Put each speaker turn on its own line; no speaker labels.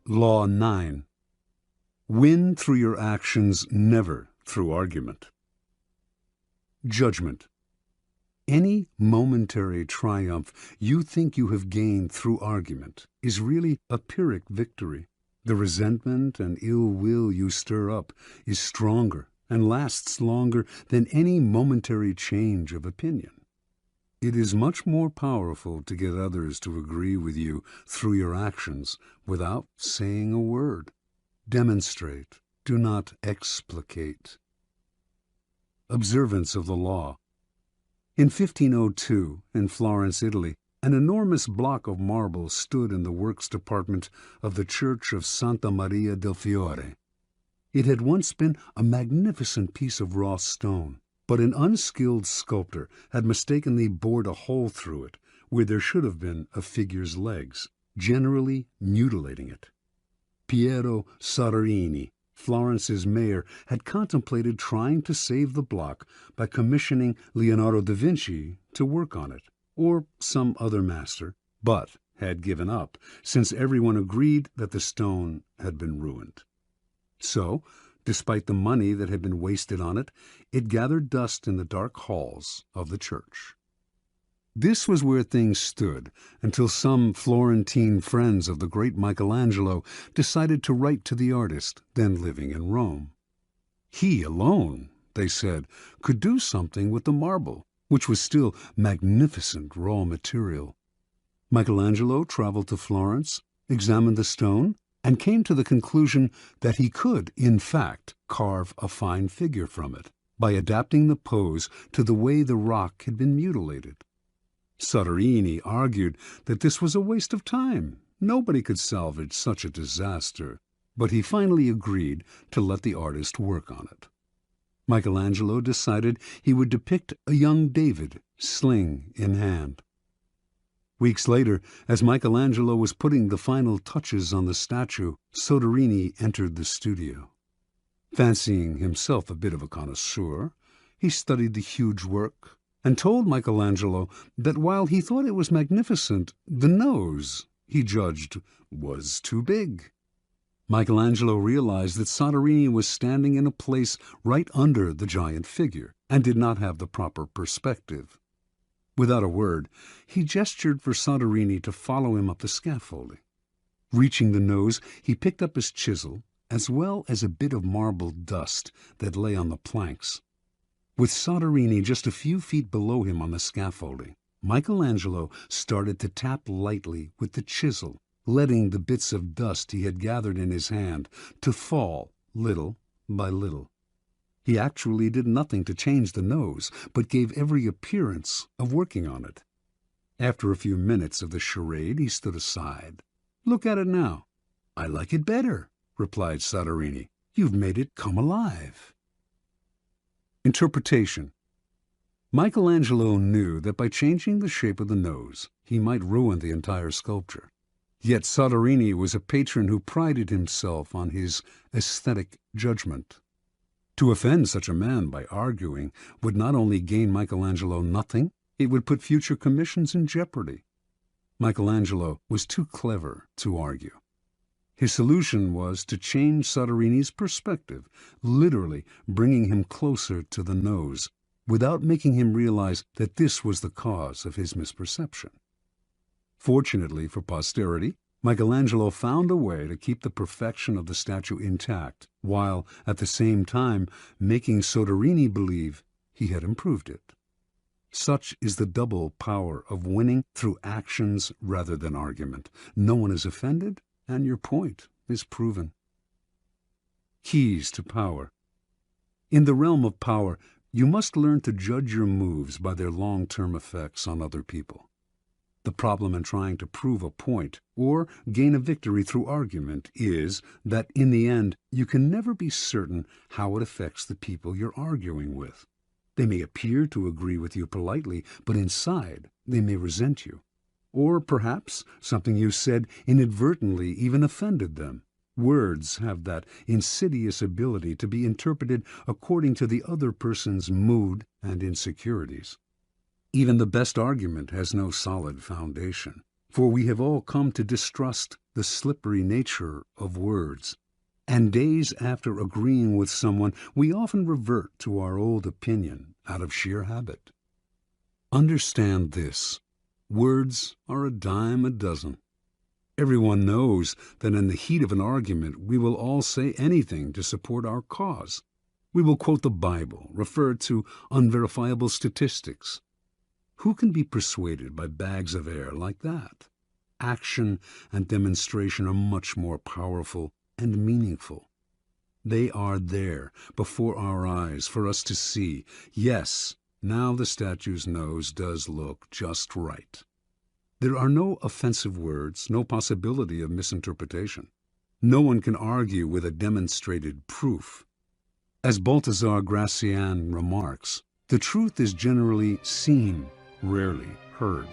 Law 9. Win through your actions, never through argument. Judgment. Any momentary triumph you think you have gained through argument is really a Pyrrhic victory. The resentment and ill will you stir up is stronger and lasts longer than any momentary change of opinion. It is much more powerful to get others to agree with you through your actions without saying a word. Demonstrate, do not explicate. Observance of the law. In 1502, in Florence, Italy, an enormous block of marble stood in the works department of the Church of Santa Maria del Fiore. It had once been a magnificent piece of raw stone, but an unskilled sculptor had mistakenly bored a hole through it where there should have been a figure's legs, generally mutilating it. Piero Soderini, Florence's mayor, had contemplated trying to save the block by commissioning Leonardo da Vinci to work on it, or some other master, but had given up, since everyone agreed that the stone had been ruined. So, despite the money that had been wasted on it, it gathered dust in the dark halls of the church. This was where things stood until some Florentine friends of the great Michelangelo decided to write to the artist, then living in Rome. He alone, they said, could do something with the marble, which was still magnificent raw material. Michelangelo traveled to Florence, examined the stone, and came to the conclusion that he could, in fact, carve a fine figure from it by adapting the pose to the way the rock had been mutilated. Soderini argued that this was a waste of time. Nobody could salvage such a disaster, but he finally agreed to let the artist work on it. Michelangelo decided he would depict a young David, sling in hand. Weeks later, as Michelangelo was putting the final touches on the statue, Soderini entered the studio. Fancying himself a bit of a connoisseur, he studied the huge work and told Michelangelo that while he thought it was magnificent, the nose, he judged, was too big. Michelangelo realized that Soderini was standing in a place right under the giant figure and did not have the proper perspective. Without a word, he gestured for Soderini to follow him up the scaffolding. Reaching the nose, he picked up his chisel, as well as a bit of marble dust that lay on the planks. With Soderini just a few feet below him on the scaffolding, Michelangelo started to tap lightly with the chisel, letting the bits of dust he had gathered in his hand to fall little by little. He actually did nothing to change the nose, but gave every appearance of working on it. After a few minutes of the charade, he stood aside. "Look at it now." "I like it better," replied Soderini. "You've made it come alive." Interpretation. Michelangelo knew that by changing the shape of the nose, he might ruin the entire sculpture. Yet Soderini was a patron who prided himself on his aesthetic judgment. To offend such a man by arguing would not only gain Michelangelo nothing, it would put future commissions in jeopardy. Michelangelo was too clever to argue. His solution was to change Soderini's perspective, literally bringing him closer to the nose, without making him realize that this was the cause of his misperception. Fortunately for posterity, Michelangelo found a way to keep the perfection of the statue intact, while at the same time making Soderini believe he had improved it. Such is the double power of winning through actions rather than argument. No one is offended, and your point is proven. Keys to power. In the realm of power, you must learn to judge your moves by their long-term effects on other people. The problem in trying to prove a point or gain a victory through argument is that, in the end, you can never be certain how it affects the people you're arguing with. They may appear to agree with you politely, but inside they may resent you. Or perhaps something you said inadvertently even offended them. Words have that insidious ability to be interpreted according to the other person's mood and insecurities. Even the best argument has no solid foundation. For we have all come to distrust the slippery nature of words, and days after agreeing with someone, we often revert to our old opinion out of sheer habit. Understand this: words are a dime a dozen. Everyone knows that in the heat of an argument we will all say anything to support our cause. We will quote the Bible, refer to unverifiable statistics. Who can be persuaded by bags of air like that? Action and demonstration are much more powerful and meaningful. They are there before our eyes for us to see. Yes, now the statue's nose does look just right. There are no offensive words, no possibility of misinterpretation. No one can argue with a demonstrated proof. As Balthazar Gracian remarks, the truth is generally seen, rarely heard.